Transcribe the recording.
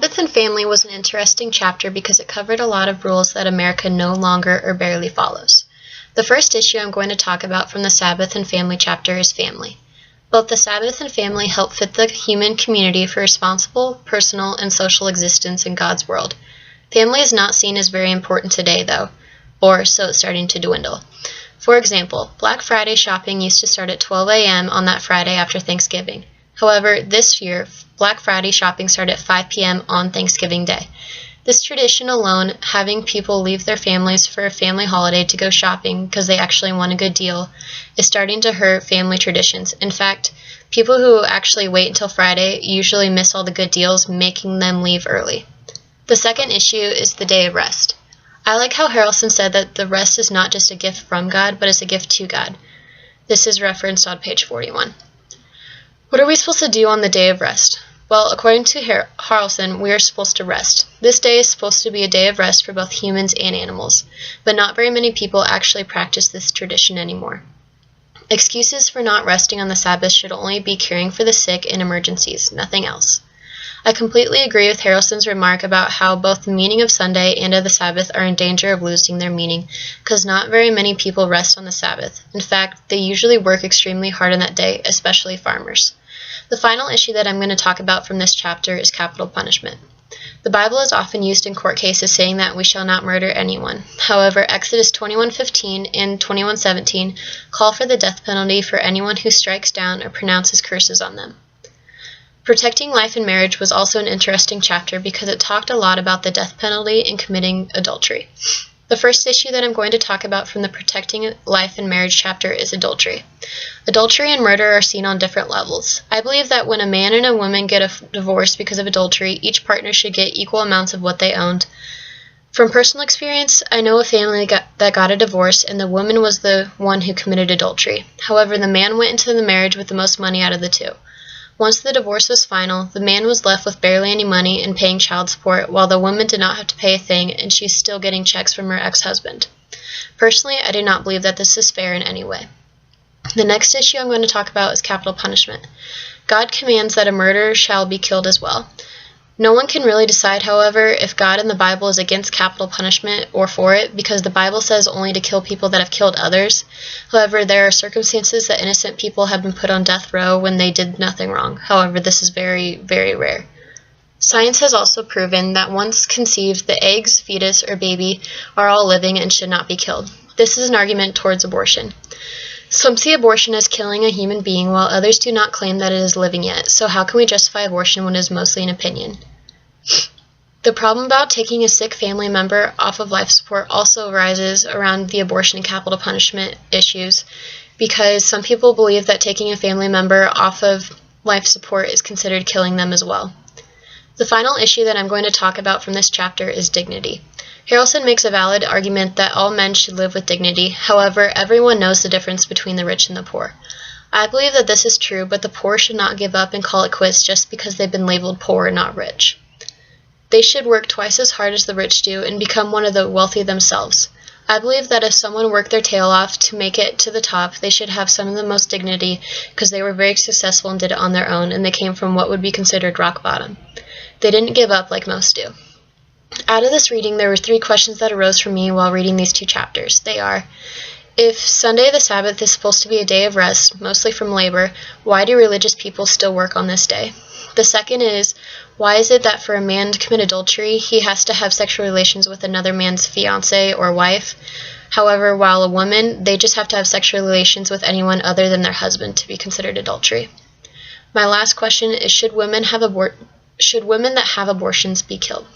Sabbath and family was an interesting chapter because it covered a lot of rules that America no longer or barely follows. The first issue I'm going to talk about from the Sabbath and family chapter is family. Both the Sabbath and family help fit the human community for responsible, personal, and social existence in God's world. Family is not seen as very important today, though, or so it's starting to dwindle. For example, Black Friday shopping used to start at 12 a.m. on that Friday after Thanksgiving. However, this year, Black Friday shopping started at 5 p.m. on Thanksgiving Day. This tradition alone, having people leave their families for a family holiday to go shopping because they actually want a good deal, is starting to hurt family traditions. In fact, people who actually wait until Friday usually miss all the good deals, making them leave early. The second issue is the day of rest. I like how Harrelson said that the rest is not just a gift from God, but it's a gift to God. This is referenced on page 41. What are we supposed to do on the day of rest? Well, according to Harrelson, we are supposed to rest. This day is supposed to be a day of rest for both humans and animals, but not very many people actually practice this tradition anymore. Excuses for not resting on the Sabbath should only be caring for the sick in emergencies, nothing else. I completely agree with Harrelson's remark about how both the meaning of Sunday and of the Sabbath are in danger of losing their meaning, because not very many people rest on the Sabbath. In fact, they usually work extremely hard on that day, especially farmers. The final issue that I'm going to talk about from this chapter is capital punishment. The Bible is often used in court cases saying that we shall not murder anyone. However, Exodus 21:15 and 21:17 call for the death penalty for anyone who strikes down or pronounces curses on them. Protecting life in marriage was also an interesting chapter because it talked a lot about the death penalty and committing adultery. The first issue that I'm going to talk about from the Protecting Life in Marriage chapter is adultery. Adultery and murder are seen on different levels. I believe that when a man and a woman get a divorce because of adultery, each partner should get equal amounts of what they owned. From personal experience, I know a family that got a divorce, and the woman was the one who committed adultery. However, the man went into the marriage with the most money out of the two. Once the divorce was final, the man was left with barely any money and paying child support, while the woman did not have to pay a thing, and she's still getting checks from her ex-husband. Personally, I do not believe that this is fair in any way. The next issue I'm going to talk about is capital punishment. God commands that a murderer shall be killed as well. No one can really decide, however, if God in the Bible is against capital punishment or for it, because the Bible says only to kill people that have killed others. However, there are circumstances that innocent people have been put on death row when they did nothing wrong. However, this is very, very rare. Science has also proven that once conceived, the eggs, fetus, or baby are all living and should not be killed. This is an argument towards abortion. Some see abortion as killing a human being, while others do not claim that it is living yet, so how can we justify abortion when it is mostly an opinion? The problem about taking a sick family member off of life support also arises around the abortion and capital punishment issues, because some people believe that taking a family member off of life support is considered killing them as well. The final issue that I'm going to talk about from this chapter is dignity. Harrelson makes a valid argument that all men should live with dignity. However, everyone knows the difference between the rich and the poor. I believe that this is true, but the poor should not give up and call it quits just because they've been labeled poor and not rich. They should work twice as hard as the rich do and become one of the wealthy themselves. I believe that if someone worked their tail off to make it to the top, they should have some of the most dignity because they were very successful and did it on their own, and they came from what would be considered rock bottom. They didn't give up like most do. Out of this reading, there were 3 questions that arose for me while reading these 2 chapters. They are, if Sunday the Sabbath is supposed to be a day of rest, mostly from labor, why do religious people still work on this day? The second is, why is it that for a man to commit adultery, he has to have sexual relations with another man's fiancé or wife? However, while a woman, they just have to have sexual relations with anyone other than their husband to be considered adultery. My last question is, should women that have abortions be killed?